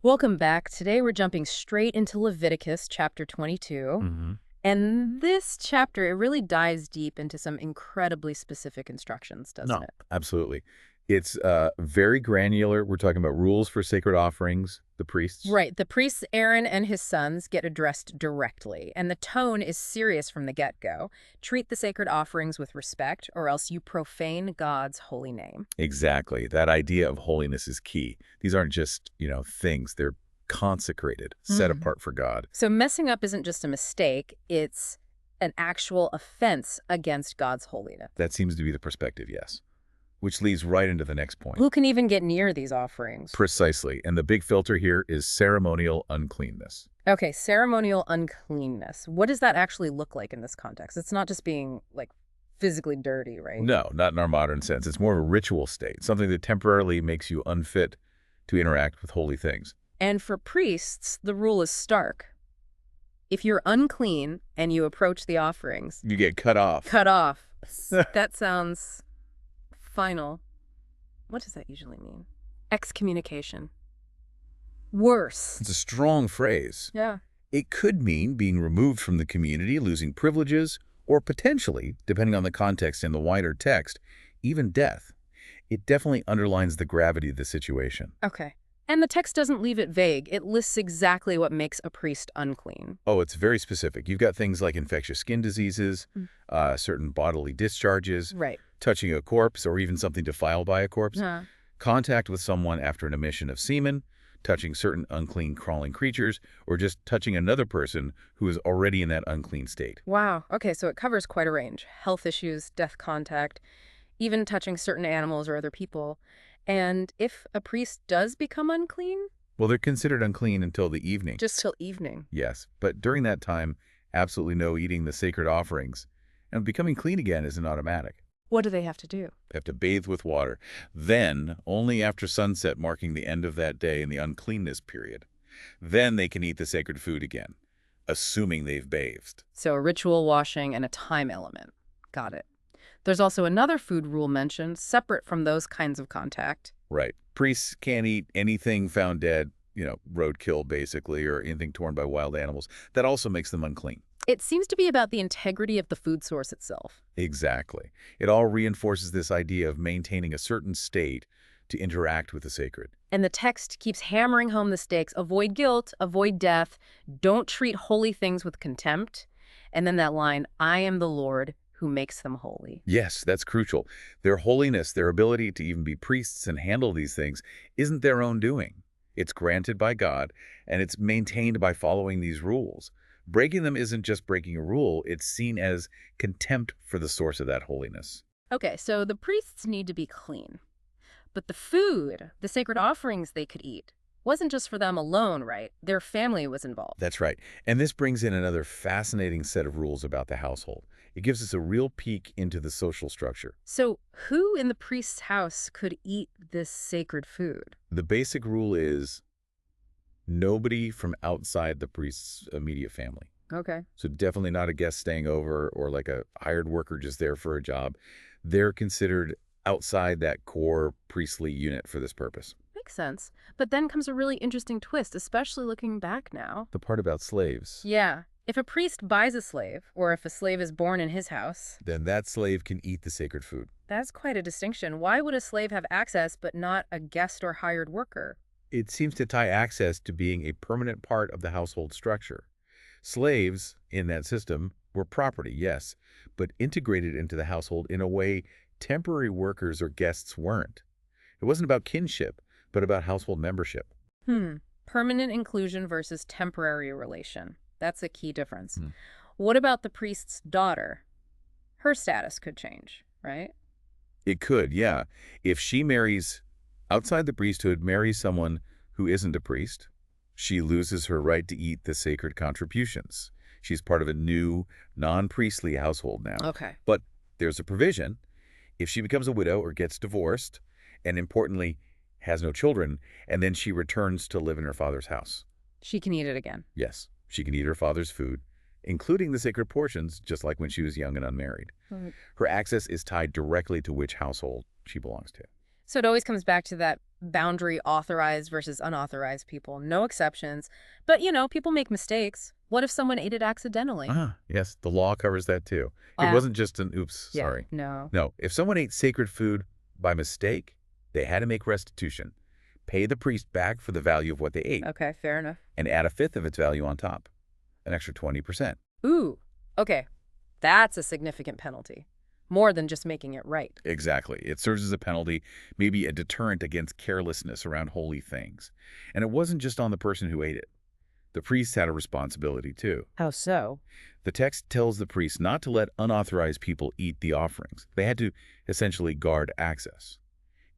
Welcome back. Today we're jumping straight into Leviticus chapter 22. hmm And this chapter, it really dives deep into some incredibly specific instructions, doesn't No, it? absolutely. It's very granular. We're talking about rules for sacred offerings, the priests. Right. The priests Aaron and his sons get addressed directly, and the tone is serious from the get-go. Treat the sacred offerings with respect, or else you profane God's holy name. Exactly. That idea of holiness is key. These aren't just, things. They're consecrated, set Mm. apart for God. So messing up isn't just a mistake, it's an actual offense against God's holiness. That seems to be the perspective, yes. Which leads right into the next point. Who can even get near these offerings? Precisely. And the big filter here is ceremonial uncleanness. Okay, ceremonial uncleanness. What does that actually look like in this context? It's not just being, like, physically dirty, right? No, not in our modern sense. It's more of a ritual state, something that temporarily makes you unfit to interact with holy things. And for priests, the rule is stark. If you're unclean and you approach the offerings, You get cut off. cut off. That sounds final. What does that usually mean? Excommunication. Worse. It's a strong phrase. Yeah. It could mean being removed from the community, losing privileges, or potentially, depending on the context and the wider text, even death. It definitely underlines the gravity of the situation. Okay. And the text doesn't leave it vague. It lists exactly what makes a priest unclean. Oh, it's very specific. You've got things like infectious skin diseases, certain bodily discharges, Right. touching a corpse or even something defiled by a corpse, Huh. contact with someone after an emission of semen, touching certain unclean crawling creatures, or just touching another person who is already in that unclean state. Wow. Okay, so it covers quite a range. Health issues, death contact, even touching certain animals or other people. And if a priest does become unclean, Well, they're considered unclean until the evening. just till evening. Yes, but during that time, absolutely no eating the sacred offerings. And becoming clean again isn't automatic. What do they have to do? They have to bathe with water. Then, only after sunset marking the end of that day in the uncleanness period, then they can eat the sacred food again, assuming they've bathed. So a ritual washing and a time element. Got it. There's also another food rule mentioned, separate from those kinds of contact. Right. Priests can't eat anything found dead, roadkill basically, or anything torn by wild animals. That also makes them unclean. It seems to be about the integrity of the food source itself. Exactly. It all reinforces this idea of maintaining a certain state to interact with the sacred. And the text keeps hammering home the stakes. Avoid guilt, avoid death, don't treat holy things with contempt. And then that line, I am the Lord who makes them holy. Yes, that's crucial. Their holiness, their ability to even be priests and handle these things, isn't their own doing. It's granted by God, and it's maintained by following these rules. Breaking them isn't just breaking a rule, it's seen as contempt for the source of that holiness. Okay, so the priests need to be clean. But the food, the sacred offerings they could eat, wasn't just for them alone, right? Their family was involved. That's right. And this brings in another fascinating set of rules about the household. It gives us a real peek into the social structure. So who in the priest's house could eat this sacred food? The basic rule is nobody from outside the priest's immediate family. Okay. So definitely not a guest staying over or like a hired worker just there for a job. They're considered outside that core priestly unit for this purpose. Makes sense. But then comes a really interesting twist, especially looking back now. The part about slaves, Yeah. If a priest buys a slave, or if a slave is born in his house, then that slave can eat the sacred food. that's quite a distinction. Why would a slave have access but not a guest or hired worker? It seems to tie access to being a permanent part of the household structure. Slaves in that system were property, yes, but integrated into the household in a way temporary workers or guests weren't. It wasn't about kinship, but about household membership. Permanent inclusion versus temporary relation. That's a key difference. Hmm. What about the priest's daughter? Her status could change, right? It could, yeah. If she marries outside the priesthood, marries someone who isn't a priest, she loses her right to eat the sacred contributions. She's part of a new, non-priestly household now. Okay. But there's a provision. If she becomes a widow or gets divorced, and importantly, has no children, and then she returns to live in her father's house. She can eat it again. Yes, she can eat her father's food, including the sacred portions, just like when she was young and unmarried. Right. Her access is tied directly to which household she belongs to. So it always comes back to that boundary authorized versus unauthorized people. No exceptions. But, people make mistakes. What if someone ate it accidentally? Ah, yes, the law covers that too. It Yeah. wasn't just an oops, Yeah, sorry. no. No, if someone ate sacred food by mistake, they had to make restitution, pay the priest back for the value of what they ate, Okay, fair enough. and add a fifth of its value on top, an extra 20%. Ooh, okay. That's a significant penalty. More than just making it right. Exactly. It serves as a penalty, maybe a deterrent against carelessness around holy things. And it wasn't just on the person who ate it. The priest had a responsibility too. How so? The text tells the priests not to let unauthorized people eat the offerings. They had to essentially guard access.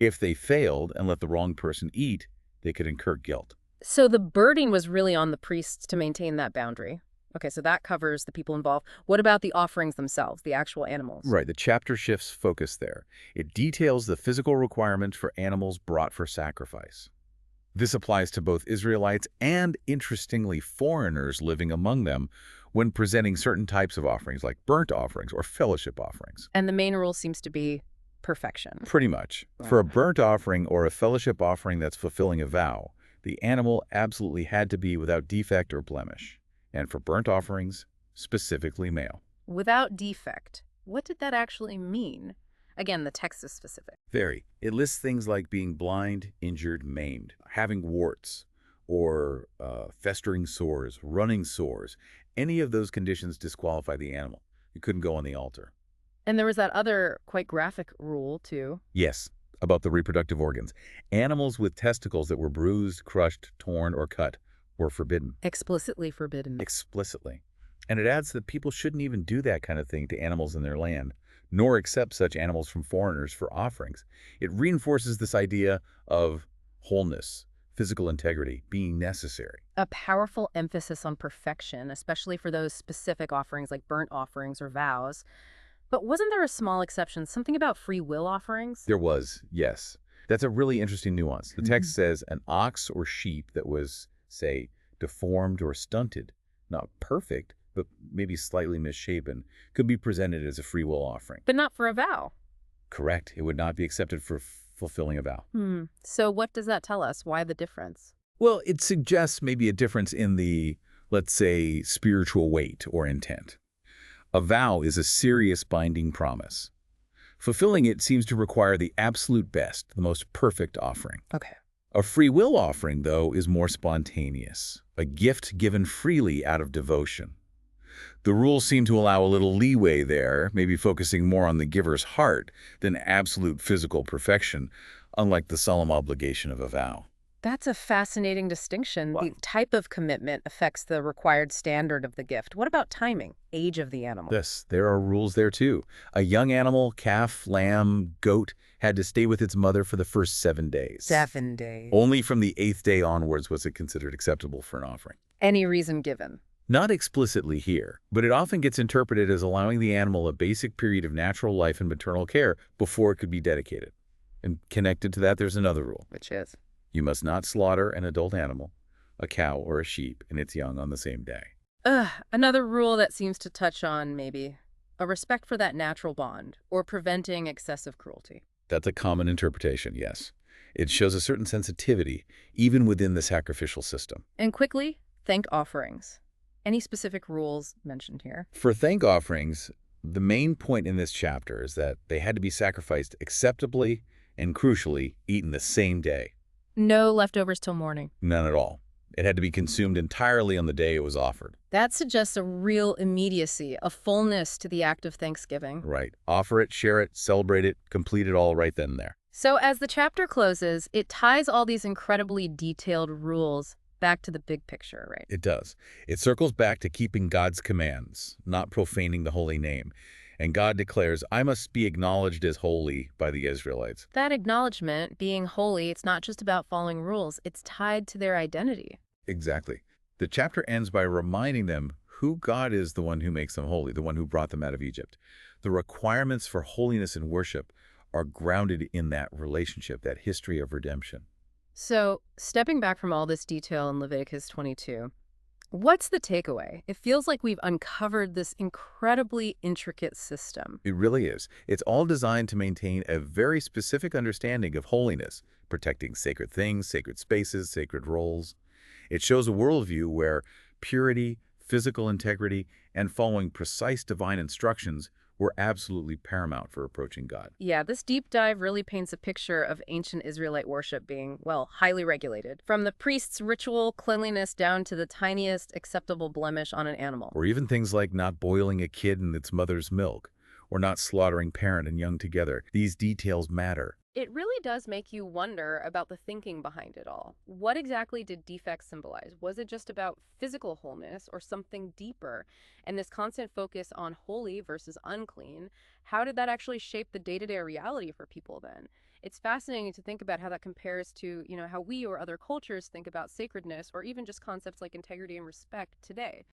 If they failed and let the wrong person eat, they could incur guilt. So the burden was really on the priests to maintain that boundary. Okay, so that covers the people involved. What about the offerings themselves, the actual animals? Right, the chapter shifts focus there. It details the physical requirements for animals brought for sacrifice. This applies to both Israelites and, interestingly, foreigners living among them when presenting certain types of offerings, like burnt offerings or fellowship offerings. And the main rule seems to be perfection. Pretty much. For a burnt offering or a fellowship offering that's fulfilling a vow, the animal absolutely had to be without defect or blemish. And for burnt offerings, specifically male. Without defect. What did that actually mean? Again, the text is specific. Very. It lists things like being blind, injured, maimed, having warts, or festering sores, running sores. Any of those conditions disqualify the animal. It couldn't go on the altar. And there was that other quite graphic rule, too. Yes, about the reproductive organs. Animals with testicles that were bruised, crushed, torn, or cut were forbidden. Explicitly forbidden. Explicitly. And it adds that people shouldn't even do that kind of thing to animals in their land, nor accept such animals from foreigners for offerings. It reinforces this idea of wholeness, physical integrity, being necessary. A powerful emphasis on perfection, especially for those specific offerings like burnt offerings or vows. But wasn't there a small exception, something about free will offerings? There was, yes. That's a really interesting nuance. The text says an ox or sheep that was, say, deformed or stunted, not perfect, but maybe slightly misshapen, could be presented as a free will offering. But not for a vow. Correct. It would not be accepted for fulfilling a vow. So what does that tell us? Why the difference? Well, it suggests maybe a difference in the, let's say, spiritual weight or intent. A vow is a serious binding promise. Fulfilling it seems to require the absolute best, the most perfect offering. Okay. A free will offering, though, is more spontaneous, a gift given freely out of devotion. The rules seem to allow a little leeway there, maybe focusing more on the giver's heart than absolute physical perfection, unlike the solemn obligation of a vow. That's a fascinating distinction. What? The type of commitment affects the required standard of the gift. What about timing, age of the animal? Yes, there are rules there too. A young animal, calf, lamb, goat, had to stay with its mother for the first 7 days. 7 days. Only from the 8th day onwards was it considered acceptable for an offering. Any reason given? Not explicitly here, but it often gets interpreted as allowing the animal a basic period of natural life and maternal care before it could be dedicated. And connected to that, there's another rule. Which is? You must not slaughter an adult animal, a cow or a sheep, and its young on the same day. Another rule that seems to touch on, maybe, a respect for that natural bond, or preventing excessive cruelty. That's a common interpretation, yes. It shows a certain sensitivity, even within the sacrificial system. And quickly, thank offerings. Any specific rules mentioned here? For thank offerings, the main point in this chapter is that they had to be sacrificed acceptably and, crucially, eaten the same day. No leftovers till morning. None at all. It had to be consumed entirely on the day it was offered. That suggests a real immediacy, a fullness to the act of thanksgiving. Right. Offer it, share it, celebrate it, complete it all right then and there. So as the chapter closes, it ties all these incredibly detailed rules back to the big picture, right? It does. It circles back to keeping God's commands, not profaning the holy name. And God declares, I must be acknowledged as holy by the Israelites. That acknowledgement, being holy, it's not just about following rules, it's tied to their identity. Exactly. The chapter ends by reminding them who God is, the one who makes them holy, the one who brought them out of Egypt. The requirements for holiness and worship are grounded in that relationship, that history of redemption. So, stepping back from all this detail in Leviticus 22, what's the takeaway? It feels like we've uncovered this incredibly intricate system. It really is. It's all designed to maintain a very specific understanding of holiness, protecting sacred things, sacred spaces, sacred roles. It shows a worldview where purity, physical integrity, and following precise divine instructions were absolutely paramount for approaching God. Yeah, this deep dive really paints a picture of ancient Israelite worship being, well, highly regulated. From the priest's ritual cleanliness down to the tiniest acceptable blemish on an animal. Or even things like not boiling a kid in its mother's milk, or not slaughtering parent and young together. These details matter. It really does make you wonder about the thinking behind it all. What exactly did defects symbolize? Was it just about physical wholeness or something deeper? And this constant focus on holy versus unclean, how did that actually shape the day-to-day reality for people then? It's fascinating to think about how that compares to, how we or other cultures think about sacredness or even just concepts like integrity and respect today.